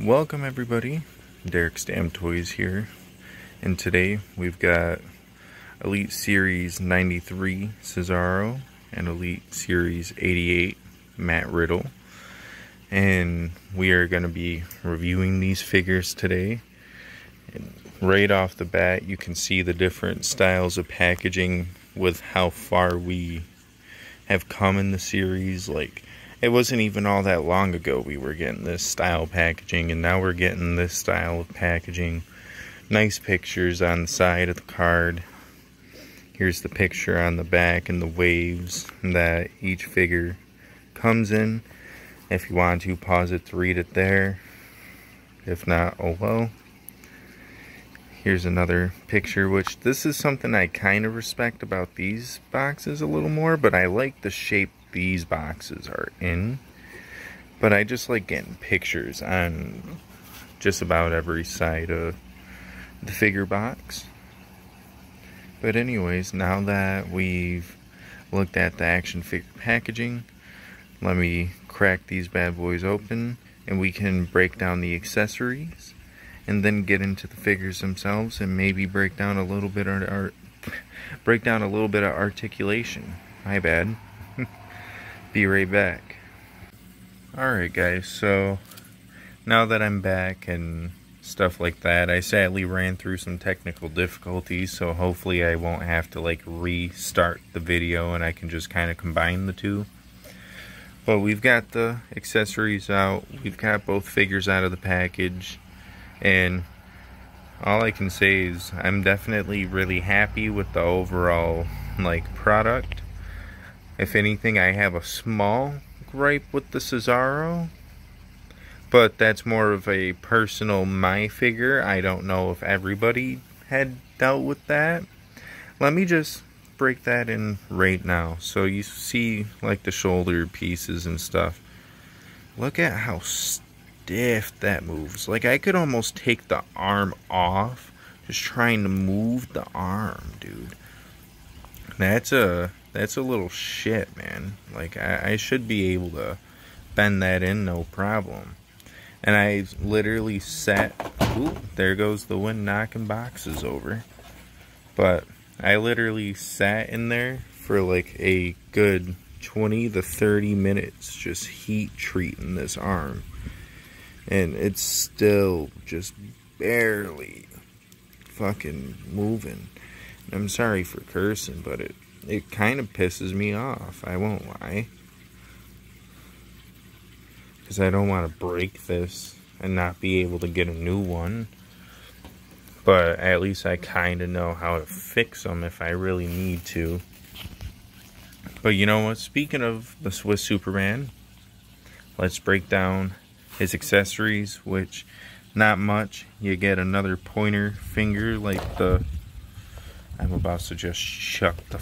Welcome everybody, Derek's Damn Toys here, and today we've got Elite Series 93 Cesaro and Elite Series 88 Matt Riddle, and we are going to be reviewing these figures today. And right off the bat you can see the different styles of packaging with how far we have come in the series. Like, it wasn't even all that long ago we were getting this style packaging, and now we're getting this style of packaging. Nice pictures on the side of the card. Here's the picture on the back and the waves that each figure comes in. If you want to pause it to read it there. If not, oh well. Here's another picture, which this is something I kind of respect about these boxes a little more, but I like the shape these boxes are in. But I just like getting pictures on just about every side of the figure box. But anyways, now that we've looked at the action figure packaging, let me crack these bad boys open and we can break down the accessories and then get into the figures themselves and maybe break down a little bit of articulation. My bad. Be right back. Alright guys, so now that I'm back and stuff like that, I sadly ran through some technical difficulties, so hopefully I won't have to like restart the video and I can just kind of combine the two. But we've got the accessories out, we've got both figures out of the package, and all I can say is I'm definitely really happy with the overall like product. If anything, I have a small gripe with the Cesaro, but that's more of a personal my figure. I don't know if everybody had dealt with that. Let me just break that in right now. So you see like the shoulder pieces and stuff. Look at how stiff that moves. Like, I could almost take the arm off just trying to move the arm, dude. That's a little shit, man. Like, I should be able to bend that in no problem. And I literally sat... Ooh, there goes the wind knocking boxes over. But I literally sat in there for like a good 20 to 30 minutes just heat treating this arm. And it's still just barely fucking moving. I'm sorry for cursing, but it kind of pisses me off. I won't lie. Because I don't want to break this and not be able to get a new one. But at least I kind of know how to fix them if I really need to. But you know what? Speaking of the Swiss Superman, let's break down his accessories, which not much. You get another pointer finger like the... I'm about to just chuck the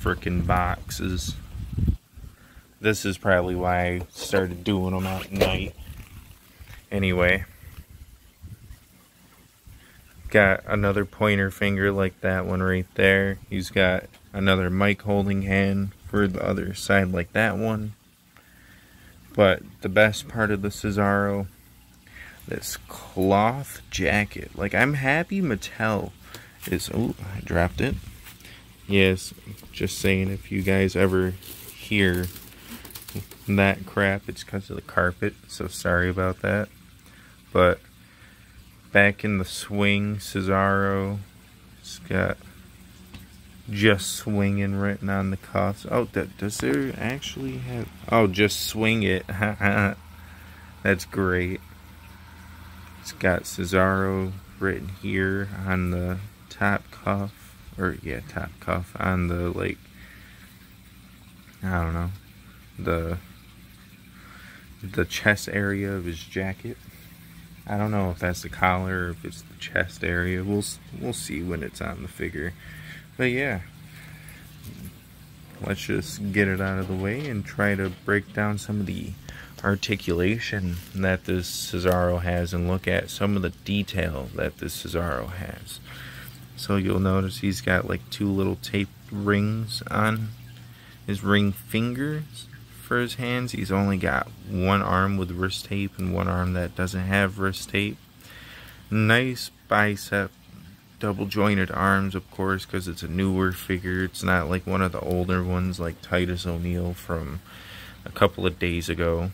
frickin' boxes. This is probably why I started doing them at night. Anyway, got another pointer finger like that one right there. He's got another mic holding hand for the other side like that one. But the best part of the Cesaro, this cloth jacket. Like, I'm happy Mattel is... Oh, I dropped it. Yes, just saying, if you guys ever hear that crap, it's because of the carpet, so sorry about that. But back in the swing, Cesaro, it's got just swinging written on the cuffs. Oh, does there actually have... Oh, just swing it. That's great. It's got Cesaro written here on the top cuff. Or, yeah, top cuff on the, like, I don't know, the chest area of his jacket. I don't know if that's the collar or if it's the chest area. We'll see when it's on the figure. But yeah, let's just get it out of the way and try to break down some of the articulation that this Cesaro has and look at some of the detail that this Cesaro has. So you'll notice he's got like two little tape rings on his ring fingers. for his hands. He's only got one arm with wrist tape and one arm that doesn't have wrist tape. Nice bicep, double jointed arms, of course, because it's a newer figure. It's not like one of the older ones like Titus O'Neil from a couple of days ago.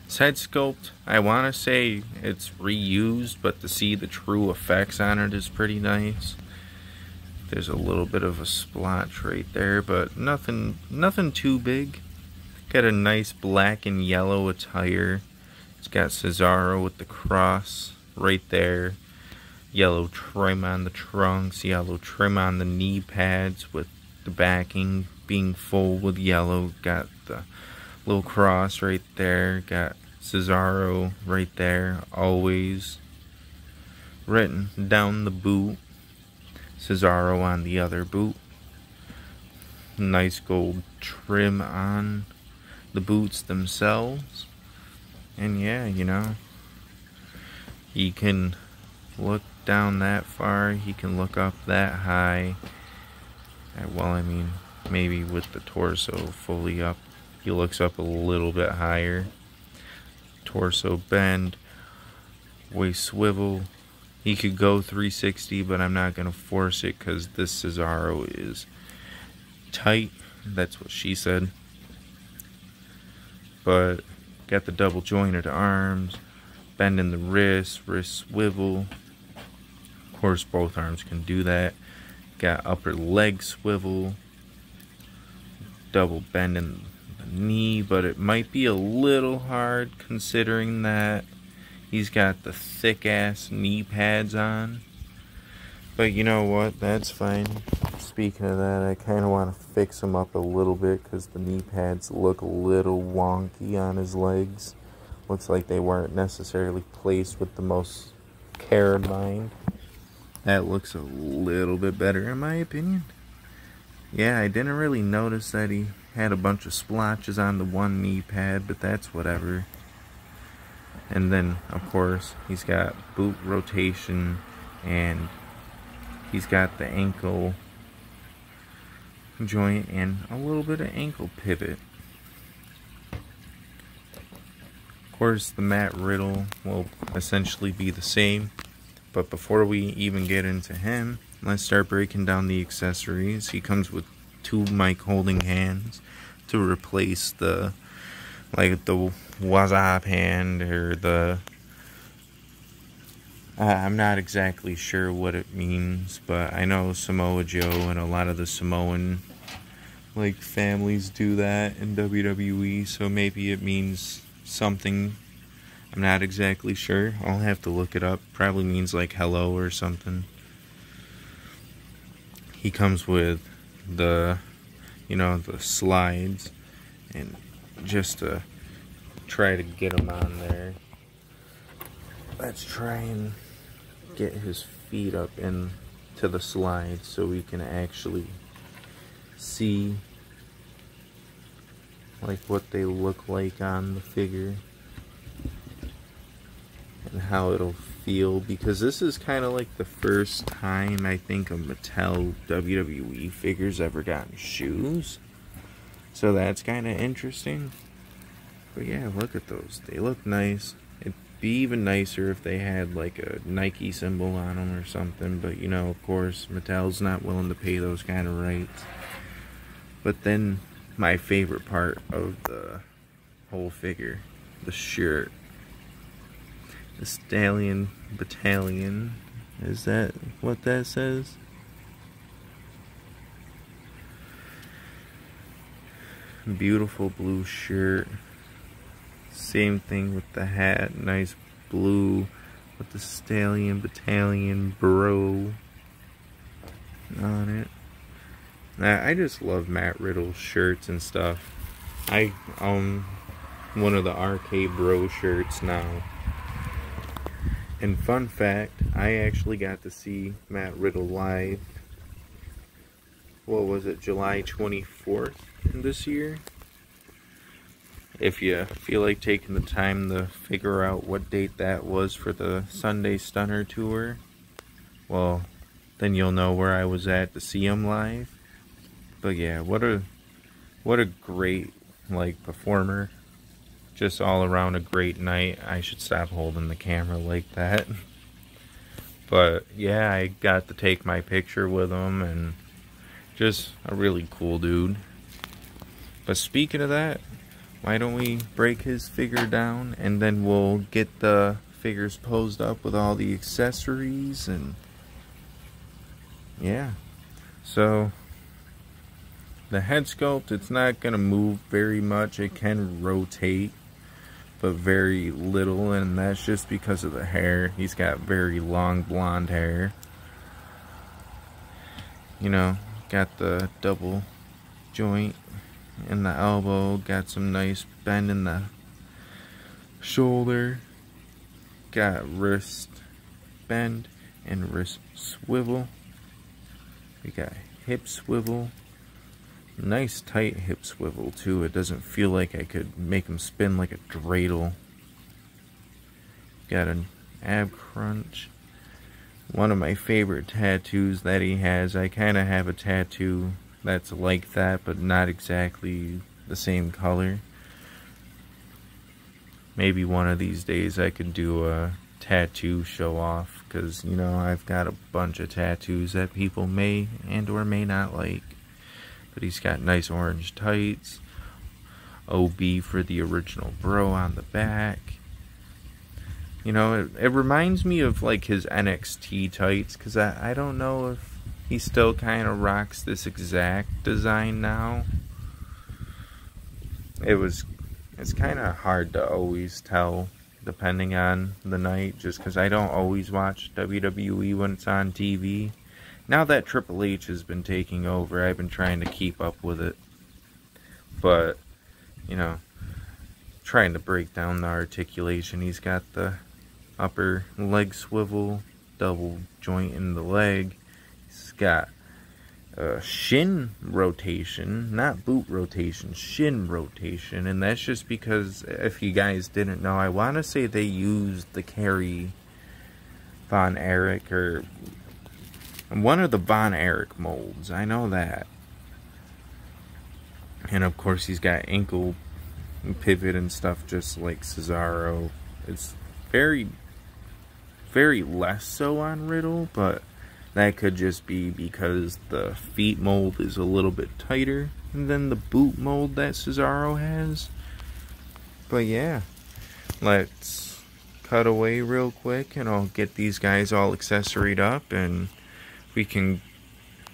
This head sculpt, I want to say it's reused, but to see the true effects on it is pretty nice. There's a little bit of a splotch right there, but nothing too big. Got a nice black and yellow attire. It's got Cesaro with the cross right there. Yellow trim on the trunks, yellow trim on the knee pads with the backing being full with yellow. Got the little cross right there. Got Cesaro right there, always written down the boot. Cesaro on the other boot. Nice gold trim on the boots themselves. And yeah, you know, he can look down that far, he can look up that high. Well, I mean, maybe with the torso fully up, he looks up a little bit higher. Torso bend, waist swivel. He could go 360, but I'm not going to force it because this Cesaro is tight. That's what she said. But got the double jointed arms, bend in the wrist swivel. Of course, both arms can do that. Got upper leg swivel, double bend in the knee, but it might be a little hard considering that he's got the thick-ass knee pads on. But you know what? That's fine. Speaking of that, I kind of want to fix him up a little bit because the knee pads look a little wonky on his legs. Looks like they weren't necessarily placed with the most care in mind. That looks a little bit better in my opinion. Yeah, I didn't really notice that he had a bunch of splotches on the one knee pad, but that's whatever. And then, of course, he's got boot rotation, and he's got the ankle joint and a little bit of ankle pivot. Of course, the Matt Riddle will essentially be the same. But before we even get into him, let's start breaking down the accessories. He comes with two mic holding hands to replace the WhatsApp hand or the I'm not exactly sure what it means, but I know Samoa Joe and a lot of the Samoan families do that in WWE, so maybe it means something. I'm not exactly sure. I'll have to look it up. Probably means hello or something. He comes with the the slides, and just to try to get him on there, let's try and get his feet up into the slides so we can actually see what they look like on the figure and how it'll feel, because this is kind of the first time I think a Mattel WWE figure's ever gotten shoes, so that's kind of interesting. But yeah, look at those, they look nice. It'd be even nicer if they had a Nike symbol on them or something, but of course Mattel's not willing to pay those kind of rights. But then my favorite part of the whole figure, the shirt. The Stallion Battalion. Is that what that says? Beautiful blue shirt. Same thing with the hat. Nice blue with the Stallion Battalion bro on it. I just love Matt Riddle's shirts and stuff. I own one of the RK Bro shirts now. And fun fact, I actually got to see Matt Riddle live, what was it, July 24th this year? If you feel like taking the time to figure out what date that was for the Sunday Stunner tour, well, then you'll know where I was at to see him live. But yeah, what a great like performer. Just all around a great night. I should stop holding the camera like that. But yeah, I got to take my picture with him, and just a really cool dude. But speaking of that, why don't we break his figure down, and then we'll get the figures posed up with all the accessories, and yeah. So the head sculpt, it's not gonna move very much. It can rotate, but very little, and that's just because of the hair. He's got very long blonde hair. You know, got the double joint in the elbow, got some nice bend in the shoulder, got wrist bend and wrist swivel. We got hip swivel, nice tight hip swivel too. It doesn't feel like I could make him spin like a dreidel. Got an ab crunch. One of my favorite tattoos that he has. I kind of have a tattoo that's like that, but not exactly the same color. Maybe one of these days I could do a tattoo show off, because you know, I've got a bunch of tattoos that people may and or may not like. But he's got nice orange tights, OB for the original bro on the back. You know, it reminds me of like his NXT tights, because I don't know if he still kind of rocks this exact design now. It's kind of hard to always tell depending on the night, just because I don't always watch WWE when it's on TV. Now that Triple H has been taking over, I've been trying to keep up with it. But, you know, trying to break down the articulation. He's got the upper leg swivel, double joint in the leg. He's got shin rotation, not boot rotation, shin rotation. And that's just because, if you guys didn't know, I want to say they used the Kerry Von Erich, or one of the Von Erich molds. I know that. And of course he's got ankle pivot and stuff just like Cesaro. It's very less so on Riddle, but that could just be because the feet mold is a little bit tighter than the boot mold that Cesaro has. But yeah, let's cut away real quick and I'll get these guys all accessoried up, and we can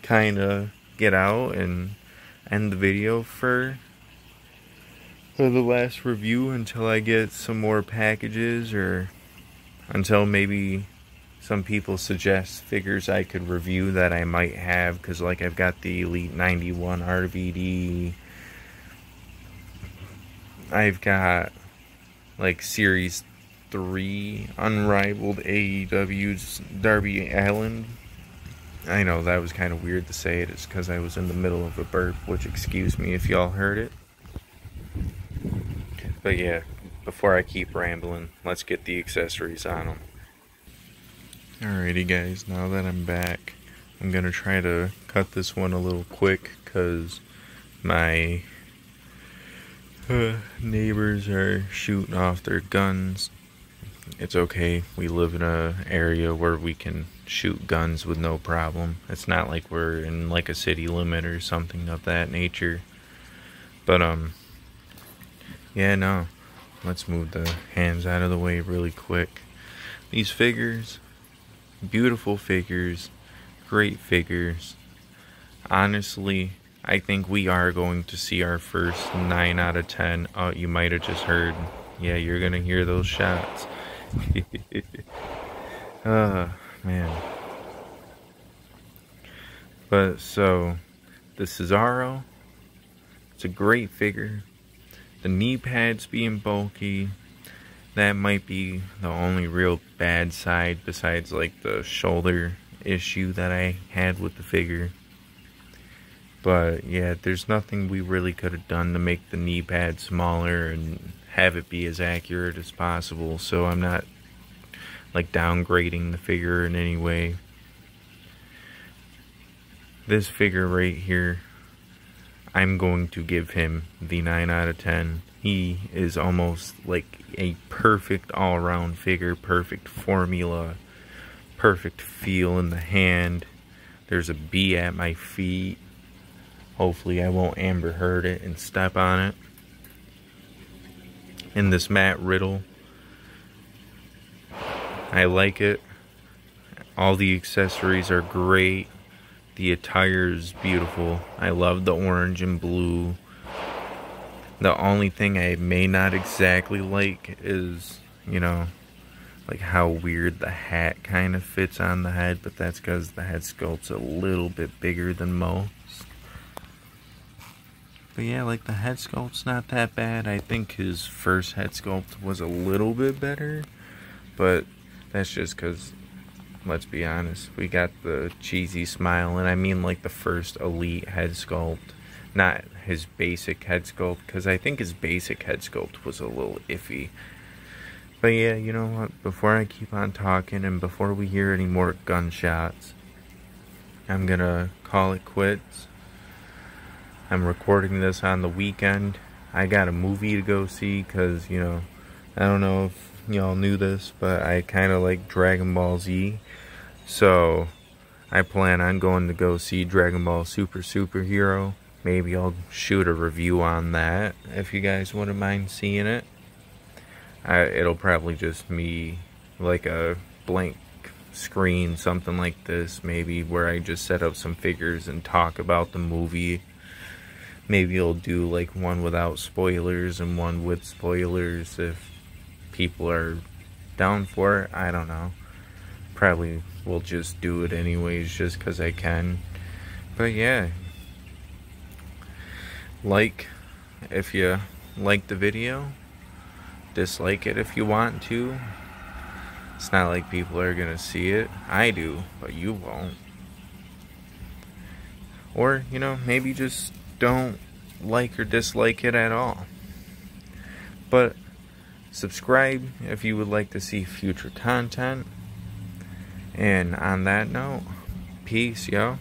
kind of get out and end the video for the last review until I get some more packages, or until maybe some people suggest figures I could review that I might have, because like I've got the Elite 91 RVD, I've got like Series 3 Unrivaled AEW's Darby Allin. I know that was kind of weird to say it. It's because I was in the middle of a burp, which excuse me if y'all heard it. But yeah, before I keep rambling, let's get the accessories on them. Alrighty guys, now that I'm back, I'm going to try to cut this one a little quick because my neighbors are shooting off their guns. It's okay, we live in an area where we can shoot guns with no problem. It's not like we're in like a city limit or something of that nature. But yeah, no, let's move the hands out of the way really quick. These figures, beautiful figures, great figures. Honestly, I think we are going to see our first 9 out of 10. Oh, you might have just heard. Yeah, you're gonna hear those shots. Man. But so, the Cesaro, it's a great figure. The knee pads being bulky, that might be the only real bad side besides like the shoulder issue that I had with the figure. But yeah, there's nothing we really could have done to make the knee pad smaller and have it be as accurate as possible, so I'm not like downgrading the figure in any way. This figure right here, I'm going to give him the 9 out of 10. He is almost like a perfect all-around figure, perfect formula, perfect feel in the hand. There's a bee at my feet. Hopefully I won't Amber Heard it and step on it. And this matte Riddle, I like it. All the accessories are great. The attire is beautiful. I love the orange and blue. The only thing I may not exactly like is, you know, like how weird the hat kind of fits on the head, but that's because the head sculpt's a little bit bigger than most. But yeah, like the head sculpt's not that bad. I think his first head sculpt was a little bit better, but that's just because, let's be honest, we got the cheesy smile, and I mean like the first Elite head sculpt, not his basic head sculpt, because I think his basic head sculpt was a little iffy. But yeah, you know what, before I keep on talking and before we hear any more gunshots, I'm gonna call it quits. I'm recording this on the weekend. I got a movie to go see because, you know, I don't know if y'all knew this, but I kind of like Dragon Ball Z. So I plan on going to go see Dragon Ball Superhero. Maybe I'll shoot a review on that if you guys wouldn't mind seeing it. It'll probably just be like a blank screen, something like this, maybe, where I just set up some figures and talk about the movie. Maybe I'll do like one without spoilers and one with spoilers if people are down for it. I don't know. Probably will just do it anyways just because I can. But yeah, like if you like the video, dislike it if you want to. It's not like people are gonna see it. I do, but you won't. Or, you know, maybe just don't like or dislike it at all. But subscribe if you would like to see future content. And on that note, peace, yo.